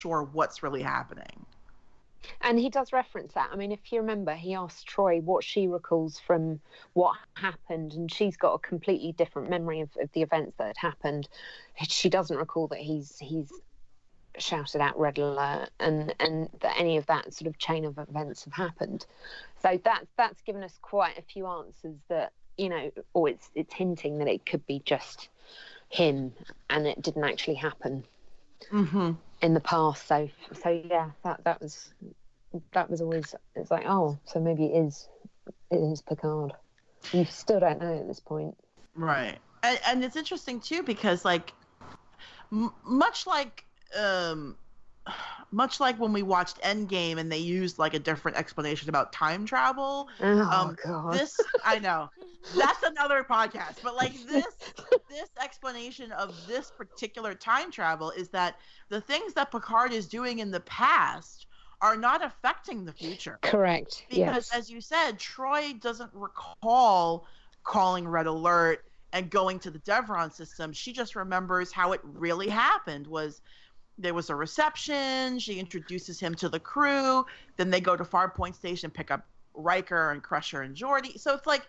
sure what's really happening. And he does reference that. I mean, if you remember, he asked Troy what she recalls from what happened, and she's got a completely different memory of the events that had happened. She doesn't recall that he's shouted out red alert and that any of that sort of chain of events have happened. So that's given us quite a few answers that, you know, or it's hinting that it could be just him and it didn't actually happen in the past. So yeah, that was always, it's like, oh, so maybe it is Picard. You still don't know at this point, right? And it's interesting too because like much like when we watched Endgame and they used like a different explanation about time travel. God. This, I know, that's another podcast, but like this explanation of this particular time travel is that the things that Picard is doing in the past are not affecting the future. Correct. Because as you said, Troy doesn't recall calling red alert and going to the Devron system. She just remembers how it really happened. There was a reception, she introduces him to the crew, then they go to Farpoint Station, pick up Riker and Crusher and Geordi. So it's like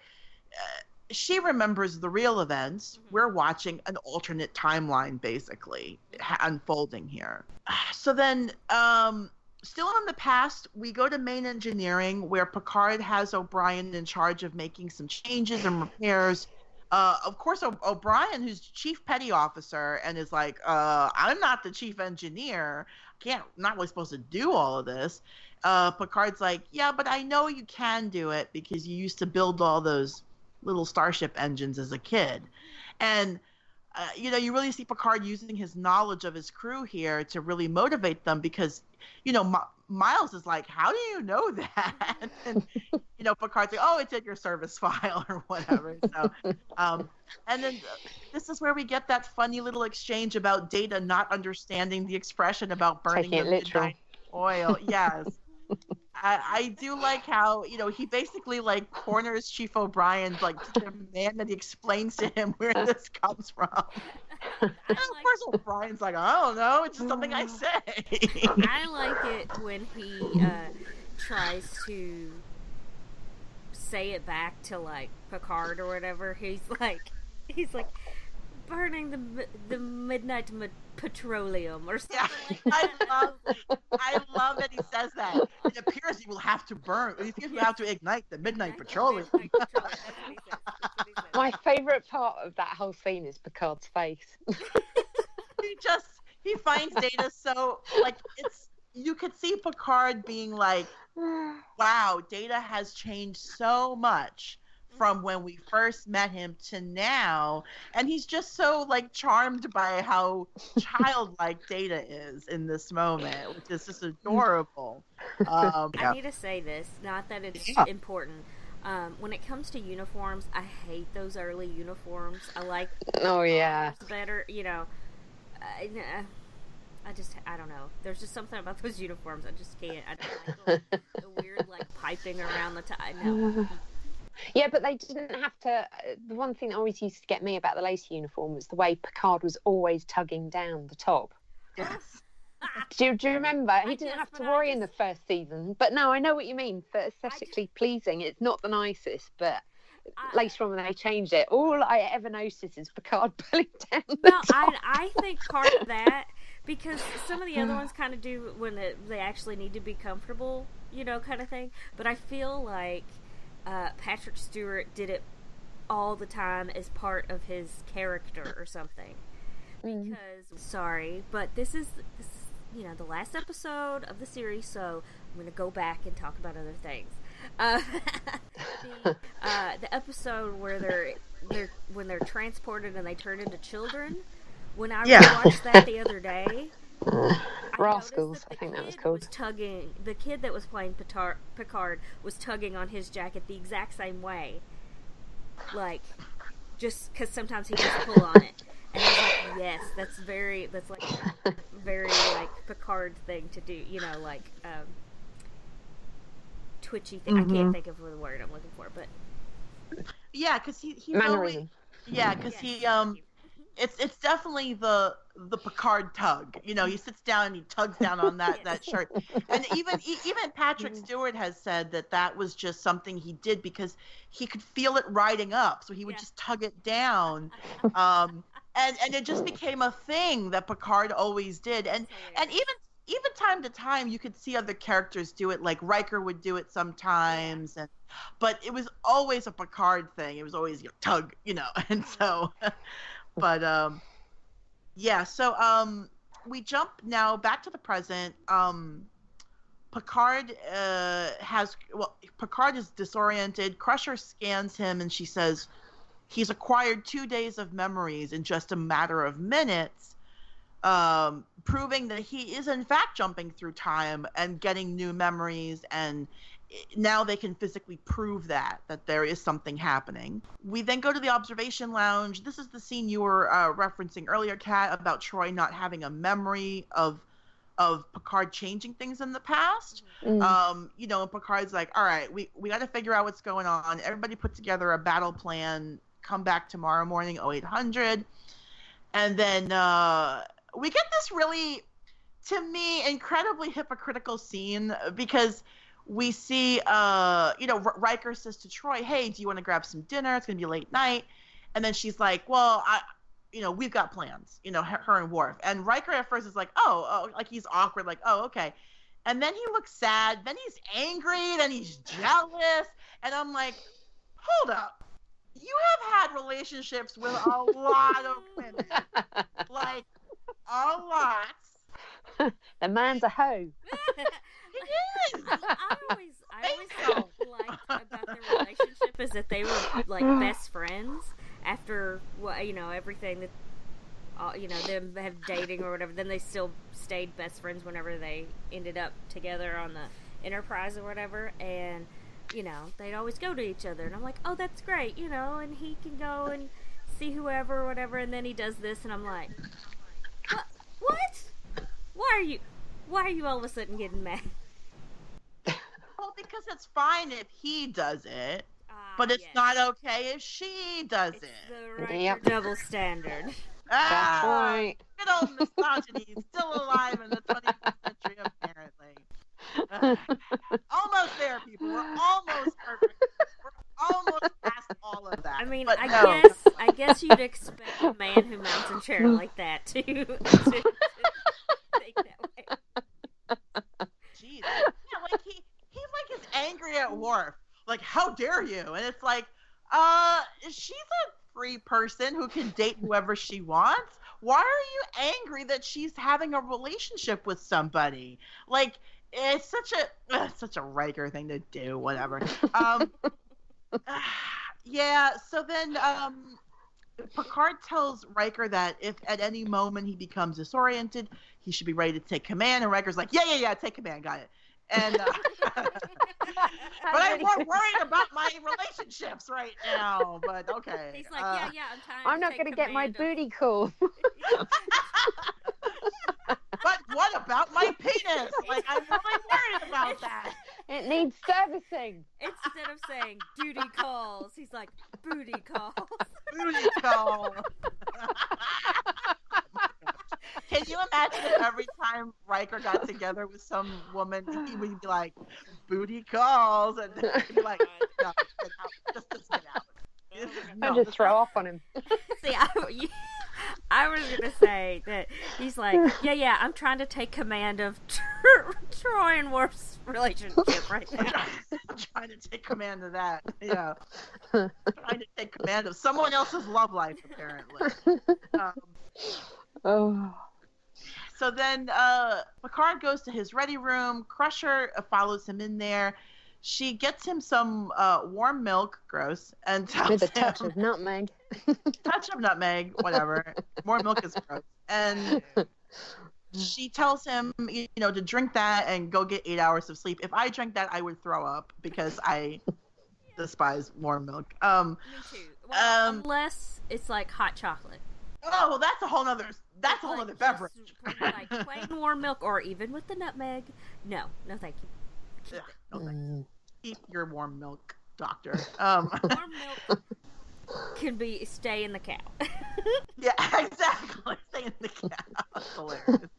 she remembers the real events. We're watching an alternate timeline, basically, unfolding here. So then, still in the past, we go to main engineering, where Picard has O'Brien in charge of making some changes and repairs. Of course, O'Brien, who's chief petty officer, and is like, I'm not the chief engineer. Not really supposed to do all of this. Picard's like, yeah, but I know you can do it because you used to build all those little starship engines as a kid. And, you know, you really see Picard using his knowledge of his crew here to really motivate them because, you know, Miles is like, how do you know that? And, you know, Picard's like, oh, it's in your service file or whatever. So, and then this is where we get that funny little exchange about Data not understanding the expression about burning the midnight oil. Yes. I do like how, you know, he basically like corners Chief O'Brien, like to demand that he explains to him where this comes from. And of course O'Brien's like, I don't know, it's just something I say. I like it when he tries to say it back to like Picard or whatever. He's like burning the Midnight Petroleum or something. Yeah, like that. I love that he says that. It appears he will have to burn. He will have to ignite the Midnight Petroleum. My favourite part of that whole scene is Picard's face. He finds Data so like you could see Picard being like, wow, Data has changed so much from when we first met him to now, and he's just so like charmed by how childlike Data is in this moment, which is just adorable. I need to say this, not that it's important. When it comes to uniforms, I hate those early uniforms. I like better, you know. I don't know. There's just something about those uniforms I just can't. I don't like the weird like piping around the tie. No. Yeah, but they didn't have to. The one thing that always used to get me about the lace uniform was the way Picard was always tugging down the top. Yes. Do you remember? He didn't have to worry in the first season. But no, I know what you mean. For aesthetically pleasing, it's not the nicest, but later on when they changed it, all I ever noticed is Picard pulling down the top. I think part of that, because some of the other ones kind of do when they actually need to be comfortable, you know, kind of thing. But I feel like Patrick Stewart did it all the time as part of his character or something. Because, sorry, but this is you know, the last episode of the series, so I'm going to go back and talk about other things. The episode where when they're transported and they turn into children. When I rewatched that the other day, Rascals, I think that was called. The kid that was playing Picard was tugging on his jacket the exact same way, like just because sometimes he just pull on it. And I was like, yes, that's like a very like Picard thing to do, you know, like twitchy thing. I can't think of the word I'm looking for, but yeah, because he mannerism. Yeah, because it's definitely the Picard tug. You know, he sits down and he tugs down on that shirt. And even Patrick Stewart has said that was just something he did because he could feel it riding up, so he would just tug it down. And it just became a thing that Picard always did. And even time to time you could see other characters do it, like Riker would do it sometimes, but it was always a Picard thing. It was always tug, and so but so we jump now back to the present. Picard is disoriented. Crusher scans him and she says he's acquired 2 days of memories in just a matter of minutes, proving that he is in fact jumping through time and getting new memories, and now they can physically prove that there is something happening. We then go to the observation lounge. This is the scene you were referencing earlier, Kat, about Troy not having a memory of Picard changing things in the past. And Picard's like, all right, we got to figure out what's going on. Everybody put together a battle plan. Come back tomorrow morning, 0800. And then we get this really, to me, incredibly hypocritical scene because we see, Riker says to Troy, hey, do you want to grab some dinner? It's going to be late night. And then she's like, well, we've got plans, her and Worf. And Riker at first is like, oh, like he's awkward, like, oh, okay. And then he looks sad. Then he's angry. Then he's jealous. And I'm like, hold up. You have had relationships with a lot of women. Like, a lot. The man's a hoe. It is. I always liked about their relationship is that they were like best friends after everything that them have dating or whatever. Then they still stayed best friends whenever they ended up together on the Enterprise or whatever, and they'd always go to each other, and I'm like, oh, that's great, and he can go and see whoever or whatever, and then he does this, and I'm like, what? Why are you all of a sudden getting mad? Well, because it's fine if he does it, but it's not okay if she does it. The right double standard. That's right. Good old misogyny is still alive in the 21st century, apparently. Almost there, people. We're almost perfect. We're almost past all of that. I mean, but I guess you'd expect a man who mounts a chair like that to think that way. Jeez. Yeah, like he's like is angry at Worf. Like, how dare you? And it's like, she's a free person who can date whoever she wants. Why are you angry that she's having a relationship with somebody? Like, it's such a Riker thing to do. Whatever. Yeah. So then, Picard tells Riker that if at any moment he becomes disoriented, he should be ready to take command. And Riker's like, yeah, take command, got it. And but I'm more worried about my relationships right now. But okay. He's like, I'm tired. I'm not going to get my booty call. But what about my penis? Like, I'm really worried about that. It needs servicing. Instead of saying duty calls, he's like, booty calls. Booty call. Can you imagine if every time Riker got together with some woman, he would be like, booty calls, and he'd be like, no, get out. Just get out. I'll just throw off on him. See, I was going to say that he's like, I'm trying to take command of Troy and Worf's relationship right now. I'm trying to take command of that. Yeah. I'm trying to take command of someone else's love life, apparently. So then Picard goes to his ready room. Crusher follows him in there. She gets him some warm milk, gross, and tells with a touch of nutmeg. Touch of nutmeg, whatever. More milk is gross. And she tells him, to drink that and go get 8 hours of sleep. If I drank that, I would throw up because I despise warm milk. Me too. Well, unless it's like hot chocolate. Oh, well, that's a whole other beverage. Like plain warm milk, or even with the nutmeg. No, thank you. No, thank you. Keep your warm milk, doctor. Warm milk can stay in the cow. Yeah, exactly. Stay in the cow. That's hilarious.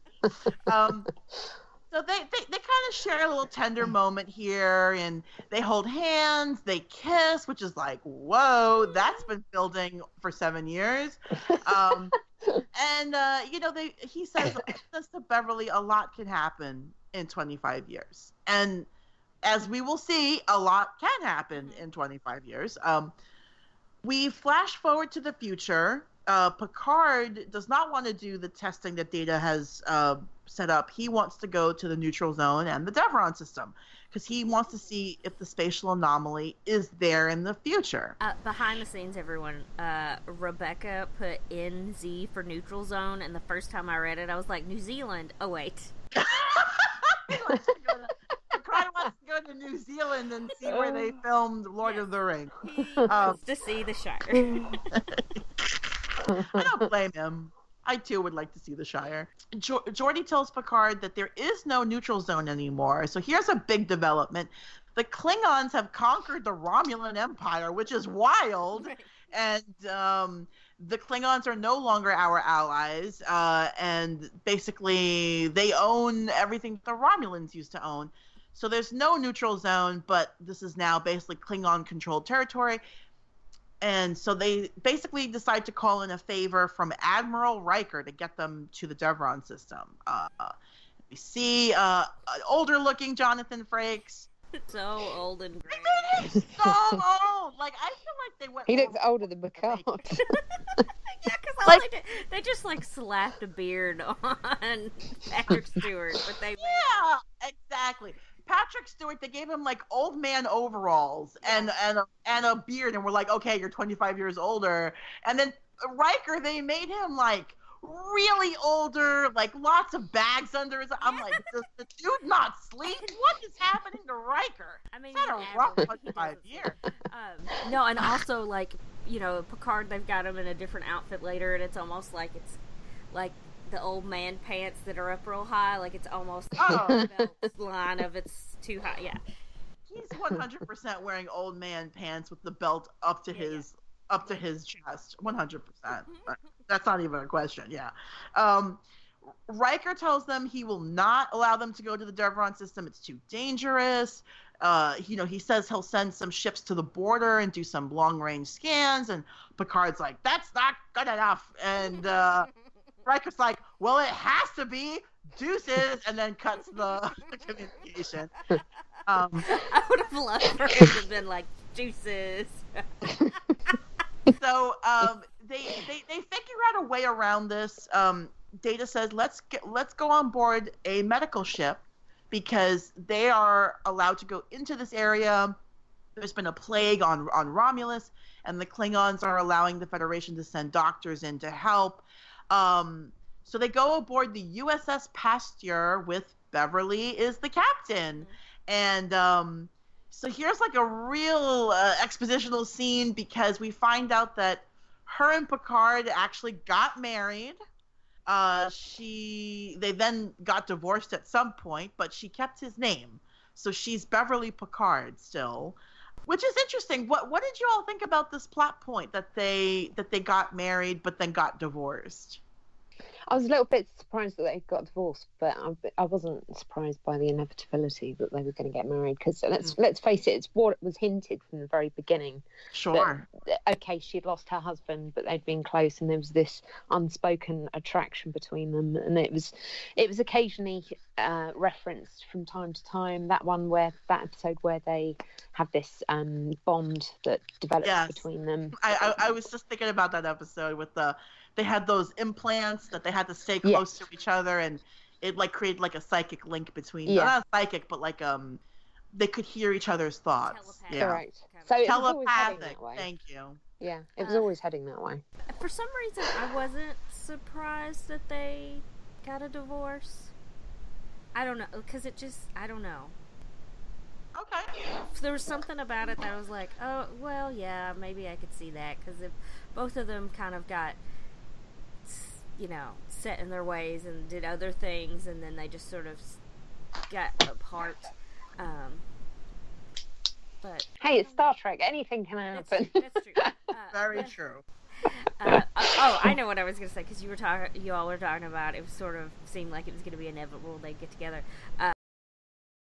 So they kind of share a little tender moment here, and they hold hands, they kiss, which is like, whoa, that's been building for 7 years. And he says to Beverly, a lot can happen in 25 years. And as we will see, a lot can happen in 25 years. We flash forward to the future. Picard does not want to do the testing that Data has set up. He wants to go to the neutral zone and the Devron system because he wants to see if the spatial anomaly is there in the future. Behind the scenes, everyone, Rebecca put NZ for neutral zone, and the first time I read it, I was like, New Zealand. Oh, wait. Picard wants to go to New Zealand and see where they filmed Lord of the Rings. He wants to see the Shire. I don't blame him. I too would like to see the Shire. Geordi tells Picard that there is no neutral zone anymore. So here's a big development. The Klingons have conquered the Romulan Empire, which is wild. Right. And the Klingons are no longer our allies. And basically they own everything the Romulans used to own. So there's no neutral zone, but this is now basically Klingon-controlled territory. And so they basically decide to call in a favor from Admiral Riker to get them to the Devron system. We see older-looking Jonathan Frakes. So old and gray. He's so old. Like, I feel like they went. He looks older than Picard. Yeah, because they just like slapped a beard on Patrick Stewart, but they. Yeah, exactly. Patrick Stewart, they gave him like old man overalls and a beard, and we're like, okay, you're 25 years older. And then Riker, they made him like really older, like lots of bags under his. I'm like, does the dude not sleep? What is happening to Riker? I mean, he's had a rough 25 years. No, and also like Picard, they've got him in a different outfit later, and it's almost like it's like the old man pants that are up real high, like it's almost the belt line of it's too high. Yeah, he's 100% wearing old man pants with the belt up to his chest. 100%. That's not even a question. Yeah. Riker tells them he will not allow them to go to the Devron system. It's too dangerous. He says he'll send some ships to the border and do some long range scans, and Picard's like, that's not good enough. And Riker's like, well, it has to be. Deuces, and then cuts the communication. I would have loved for it to have been like, deuces. So they figure out a way around this. Data says, let's go on board a medical ship because they are allowed to go into this area. There's been a plague on Romulus, and the Klingons are allowing the Federation to send doctors in to help. So they go aboard the USS Pasteur with Beverly is the captain. And so here's like a real expositional scene because we find out that her and Picard actually got married. They then got divorced at some point, but she kept his name. So she's Beverly Picard still, which is interesting. What did you all think about this plot point that they got married but then got divorced? I was a little bit surprised that they got divorced, but I wasn't surprised by the inevitability that they were going to get married. Because let's face it, it's what was hinted from the very beginning. Sure. That, okay, she'd lost her husband, but they'd been close, and there was this unspoken attraction between them, and it was occasionally referenced from time to time. That episode where they have this bond that develops between them. I was just thinking about that episode with they had those implants that they had to stay close to each other, and it like created like a psychic link between them. Not psychic, but like they could hear each other's thoughts. Yeah. Correct. So it telepathic. Was that way. Thank you. Yeah, it was always heading that way. For some reason, I wasn't surprised that they got a divorce. I don't know, because I don't know. Okay. There was something about it that I was like, oh, well, yeah, maybe I could see that, because if both of them kind of got, set in their ways and did other things, and then they just sort of got apart. But hey, it's Star Trek. Anything can happen. That's true. Very true. I know what I was going to say, because you all were talking about it sort of seemed like it was going to be inevitable they'd get together.